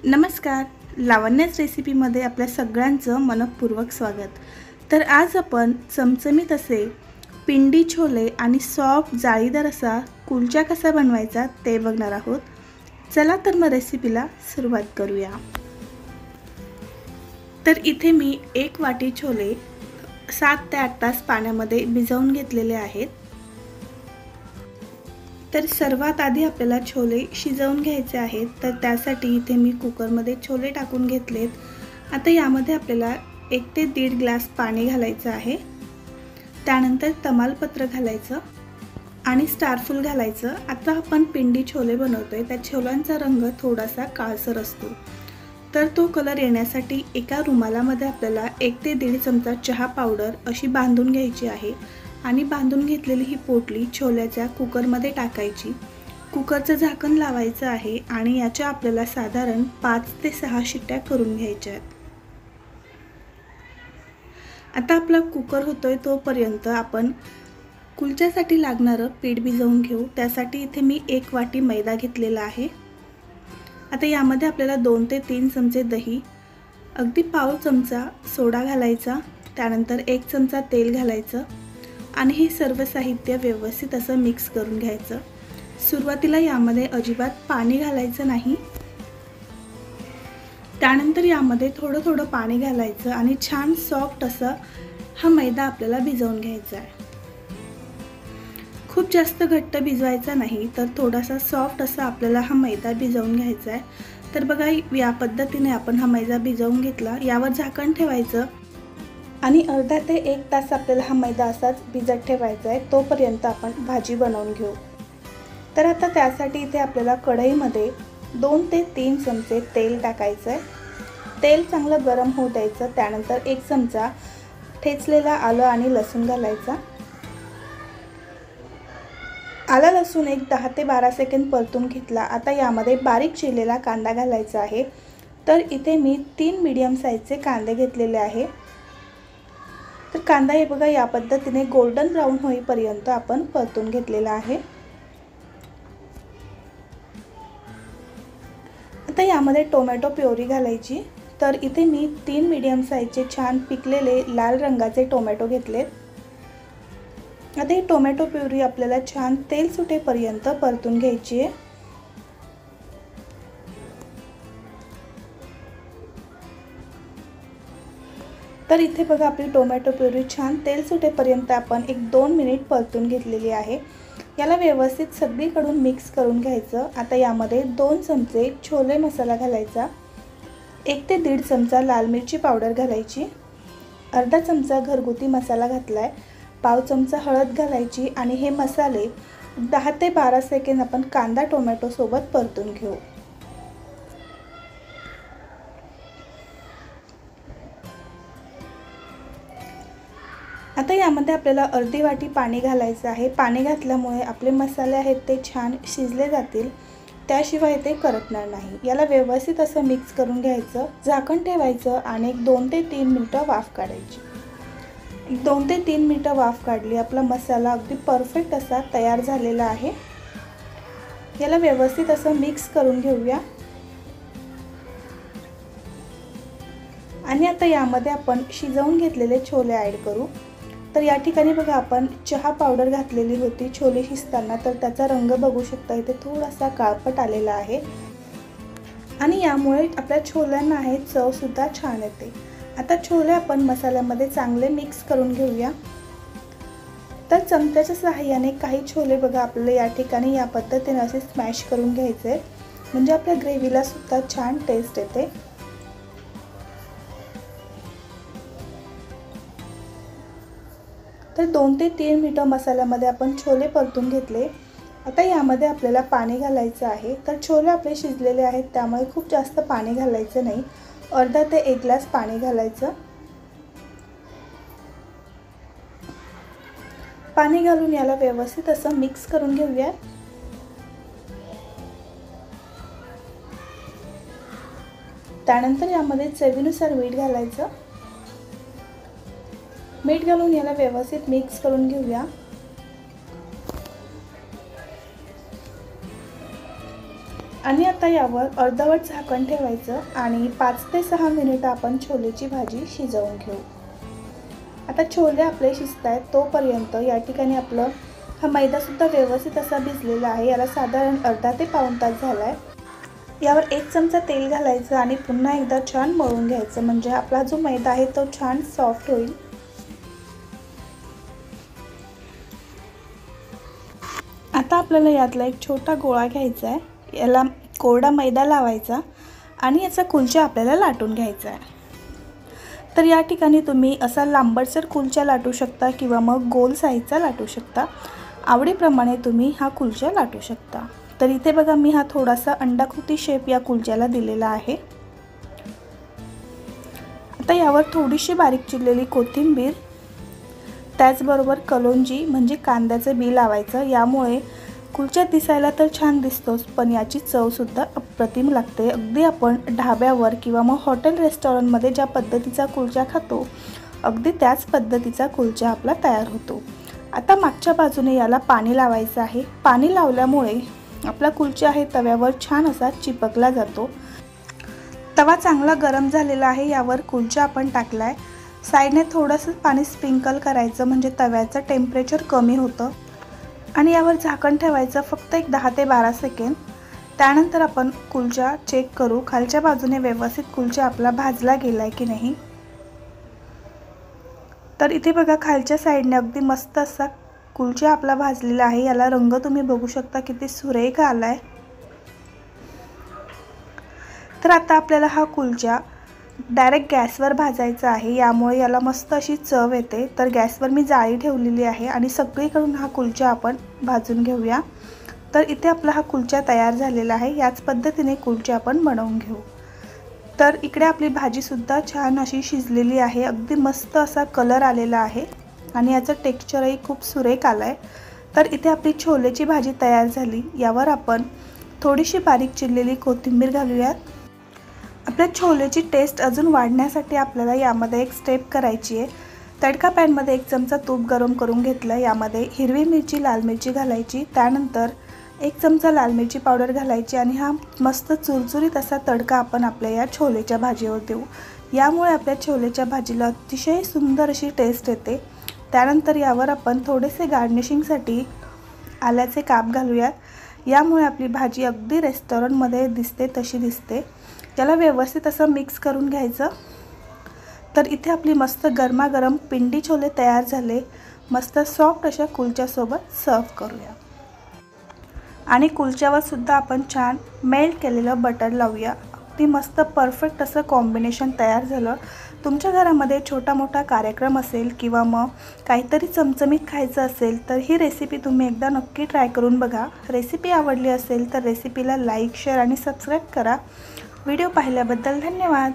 नमस्कार. लावण्यास रेसिपीमध्ये आपल्या सगळ्यांचं मनपूर्वक स्वागत. तर आज आपण चमचमीत असे पिंडी छोले आणि सॉफ्ट जाळीदार असा कुलचा कसा बनवायचा ते बघणार आहोत. चला तर मग रेसिपीला सुरुवात करूया. तर इथे मी 1 वाटी छोले 7 ते 8 तास पाण्यामध्ये भिजवून घेतलेले आहेत. तर सर्वात आधी आपल्याला छोले शिजवून घ्यायचे आहेत. तर त्यासाठी इथे मी कुकरमध्ये छोले टाकून घेतलेत. आता यामध्ये आपल्याला 1 ते 1.5 ग्लास पाणी घालायचं आहे. त्यानंतर तमालपत्र घालायचं आणि स्टारफूल घालायचं. आता आपण पिंडी छोले बनवतोय, त्या छोल्यांचा रंग थोडासा काळसर असतो. तर तो कलर येण्यासाठी एका रुमालामध्ये आपल्याला 1 ते 1.5 चमचा चहा पावडर अशी बांधून घ्यायची आहे आणि बांधून घेतलेली ही पोटली छोल्याच्या कुकरमध्ये टाकायची. कुकरचं झाकण लावायचं आहे आणि याच्या आपल्याला साधारण 5 ते 6 शिट्ट्या करून घ्यायच्या आहेत. आता आपला कुकर होतोय तोपर्यंत आपण कुलच्यासाठी लागणारं पीठ भिजवून घेऊ. त्यासाठी इथे मी 1 वाटी मैदा घेतलेला आहे. आता यामध्ये आपल्याला 2 ते 3 चमचे दही, अगदी पाव चमचा सोडा घालायचा, त्यानंतर 1 चमचा तेल घालायचं आणि हे सर्व साहित्य व्यवस्थित असं मिक्स करून घ्यायचं. सुरुवातीला यामध्ये अजिबात पाणी घालायचं नाही. त्यानंतर यामध्ये थोडं थोडं पाणी घालायचं आणि छान सॉफ्ट असं हा मैदा आपल्याला भिजवून घ्यायचा आहे. खूप जास्त घट्ट भिजवायचा नाही, तर थोडासा सॉफ्ट असा आपल्याला हा मैदा भिजवून घ्यायचा आहे. तर बघा, या पद्धतीने आपण हा मैदा भिजवून घेतला. यावर झाकण ठेवायचं आणि अर्धा ते 1 तास आपल्याला हा मैदा असाच भिजत ठेवायचा आहे. तोपर्यंत आपण भाजी बनवून घेऊ. तर आता त्यासाठी इथे आपल्याला कढईमध्ये 2 ते 3 चमचे तेल टाकायचं आहे. तेल चांगलं गरम होऊ द्यायचं. त्यानंतर 1 चमचा ठेचलेला आलं आणि लसूण घालायचा. आलं लसूण एक 10 ते 12 सेकंद परतून घेतला. आता यामध्ये बारीक चिरलेला कांदा घालायचा आहे. तर इथे मी 3 मीडियम साईजचे कांदे घेतलेले आहे. तर कांदा हे बघा या पद्धतीने गोल्डन ब्राऊन होईपर्यंत आपण परतून घेतलेला आहे. आता यामध्ये टोमॅटो प्युरी घालायची. तर इथे मी 3 मीडियम साईजचे छान पिकलेले लाल रंगाचे टोमॅटो घेतलेत. आता ही टोमॅटो प्युरी आपल्याला छान तेल सुटेपर्यंत परतून घ्यायची आहे. तर इथे बघा आपली टोमॅटो प्युरी छान तेल सुटेपर्यंत आपण 1-2 मिनिट परतून घेतलेली आहे. याला व्यवस्थित सगळीकडून मिक्स करून घ्यायचं. आता यामध्ये 2 चमचे छोले मसाला घालायचा, 1 ते 1.5 चमचा लाल मिरची पावडर घालायची, अर्धा चमचा घरगुती मसाला घातलाय, पाव चमचा हळद घालायची आणि हे मसाले 10 ते 12 सेकंद आपण कांदा टोमॅटो सोबत परतून घेऊ. आता यामध्ये आपल्याला अर्धी वाटी पाणी घालायचं आहे. पाणी घातल्यामुळे आपले मसाले आहेत ते छान शिजले जातील, त्याशिवाय ते करपणार नाही. याला व्यवस्थित असं मिक्स करून घ्यायचं, झाकण ठेवायचं आणि 2 ते 3 मिनिटं वाफ काढायची. 2 ते 3 मिनिटं वाफ काढली. आपला मसाला अगदी परफेक्ट असा तयार झालेला आहे. याला व्यवस्थित असं मिक्स करून घेऊया. आणि आता यामध्ये आपण शिजवून घेतलेले छोले ॲड करू. तर या ठिकाणी बघा आपण चहा पावडर घातलेली होती छोले शिजताना, तर त्याचा रंग बघू शकता इथे थोडासा काळपट आलेला आहे आणि यामुळे आपल्या छोल्यांना आहे चवसुद्धा छान येते. आता छोले आपण मसाल्यामध्ये चांगले मिक्स करून घेऊया. तर चमच्याच्या सहाय्याने काही छोले बघा आपल्याला या ठिकाणी या पद्धतीने असे स्मॅश करून घ्यायचे, म्हणजे आपल्या ग्रेव्हीला सुद्धा छान टेस्ट येते. तर 2 ते 3 मिनिटं मसाल्यामध्ये आपण छोले परतून घेतले. आता यामध्ये आपल्याला पाणी घालायचं आहे. तर छोले आपले शिजलेले आहेत, त्यामुळे खूप जास्त पाणी घालायचं नाही. अर्धा ते 1 ग्लास पाणी घालायचं. पाणी घालून याला व्यवस्थित असं मिक्स करून घेऊया. त्यानंतर यामध्ये चवीनुसार मीठ घालायचं. मीठ घालून याला व्यवस्थित मिक्स करून घेऊया. आणि आता यावर अर्धवट झाकण ठेवायचं आणि 5 ते 6 मिनिटं आपण छोलेची भाजी शिजवून घेऊ। आता छोले आपले शिजत आहेत तोपर्यंत या ठिकाणी आपलं हा मैदासुद्धा व्यवस्थित असा भिजलेला आहे। याला साधारण अर्धा ते पाऊण तास झाला आहे। यावर 1 चमचा तेल घालायचं आणि पुन्हा एकदा छान मळून घ्यायचं, म्हणजे आपला जो मैदा आहे तो छान सॉफ्ट होईल। आता आपल्याला यातला एक छोटा गोळा घ्यायचा आहे, याला कोरडा मैदा लावायचा आणि याचा कुलचा आपल्याला लाटून घ्यायचा आहे। तर या ठिकाणी तुम्ही असा लांबटसर कुलचा लाटू शकता किंवा मग गोल साईजचा लाटू शकता, आवडीप्रमाणे तुम्ही हा कुलचा लाटू शकता। तर इथे बघा मी हा थोडासा अंडाकृती शेप या कुलच्याला दिलेला आहे। आता यावर थोडीशी बारीक चिरलेली कोथिंबीर, त्याचबरोबर कलोंजी म्हणजे कांद्याचे बी लावायचं। यामुळे कुलचा दिसायला तर छान दिसतोच, पण याची चवसुद्धा अप्रतिम लागते। अगदी आपण ढाब्यावर किंवा मग हॉटेल रेस्टॉरंटमध्ये ज्या पद्धतीचा कुलचा खातो अगदी त्याच पद्धतीचा कुलचा आपला तयार होतो। आता मागच्या बाजूने याला पाणी लावायचं आहे। पाणी लावल्यामुळे आपला कुलचा आहे तव्यावर छान असा चिपकला जातो। तवा चांगला गरम झालेला आहे, यावर कुलचा आपण टाकलाय। साईडने थोडंसं पाणी स्प्रिंकल करायचं म्हणजे तव्याचं टेम्परेचर कमी होतं आणि यावर झाकण ठेवायचं फक्त एक 10 ते 12 सेकंद। त्यानंतर आपण कुलचा चेक करू, खालच्या बाजूने व्यवस्थित कुलचा आपला भाजला गेलाय की नाही। तर इथे बघा खालच्या साईडने अगदी मस्त असा कुलचा आपला भाजलेला आहे। याला रंग तुम्ही बघू शकता किती सुरेख आलाय। तर आता आपल्याला हा कुलचा डायरेक्ट गॅसवर भाजायचा आहे, यामुळे याला मस्त अशी चव येते। तर गॅसवर मी जाळी ठेवलेली आहे आणि सगळीकडून हा कुलचा आपण भाजून घेऊया। तर इथे आपला हा कुलचा तयार झालेला आहे। याच पद्धतीने कुलचा आपण बनवून घेऊ। तर इकडे आपली भाजीसुद्धा छान अशी शिजलेली आहे, अगदी मस्त असा कलर आलेला आहे आणि याचं टेक्स्चरही खूप सुरेख आलं आहे। तर इथे आपली छोलेची भाजी तयार झाली। यावर आपण थोडीशी बारीक चिरलेली कोथिंबीर घालूयात। आपल्या छोलेची टेस्ट अजून वाढण्यासाठी आपल्याला यामध्ये एक स्टेप करायची आहे। तडका पॅनमध्ये 1 चमचा तूप गरम करून घेतलं, यामध्ये हिरवी मिरची लाल मिरची घालायची, त्यानंतर 1 चमचा लाल मिरची पावडर घालायची आणि हा मस्त चुरचुरीत असा तडका आपण आपल्या या छोलेच्या भाजीवर देऊ। यामुळे आपल्या छोलेच्या भाजीला अतिशय सुंदर अशी टेस्ट येते। त्यानंतर यावर आपण थोडेसे गार्निशिंगसाठी आल्याचे काप घालूयात। यामुळे आपली भाजी अगदी रेस्टॉरंटमध्ये दिसते तशी दिसते। याला व्यवस्थित असं मिक्स करून घ्यायचं। तर इथे आपली मस्त गरमागरम पिंडी छोले तयार झाले। मस्त सॉफ्ट अशा कुलच्यासोबत सर्व करूया आणि कुलच्यावर सुद्धा आपण छान मेल्ट केलेलं बटर लावूया। अगदी मस्त परफेक्ट असं कॉम्बिनेशन तयार झालं। तुमच्या घरामध्ये छोटा मोठा कार्यक्रम असेल किंवा मग काहीतरी चमचमीत खायचं असेल तर ही रेसिपी तुम्ही एकदा नक्की ट्राय करून बघा। रेसिपी आवडली असेल तर रेसिपीला लाईक, शेअर आणि सबस्क्राईब करा। व्हिडिओ पाहिल्याबद्दल धन्यवाद।